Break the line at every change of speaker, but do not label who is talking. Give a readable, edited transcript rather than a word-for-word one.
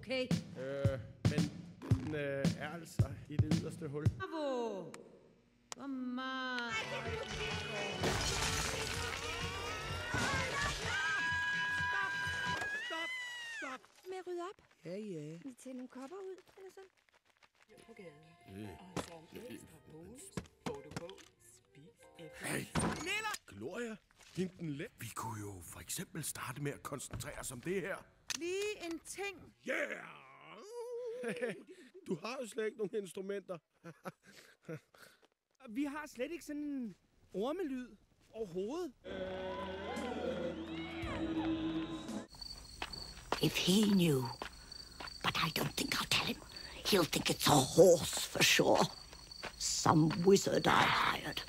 okay?
Men den er altså i det yderste hul.
Bravo! Hvor meget?
Stop! Med at rydde op.
Ja.
Vi tager nogle kopper ud, eller sådan.
På gaden. Og så en ekstra bonus. Får du på. Spis efter.
Hey! Gloria, hent den let. Vi kunne jo for eksempel starte med at koncentrere os om det her.
Lige en ting.
Yeah! Du har jo slet ikke nogen instrumenter.
Vi har slet ikke sådan en ormelyd overhovedet.
If he knew, but I don't think I'll tell him. He'll think it's a horse for sure. Some wizard I hired.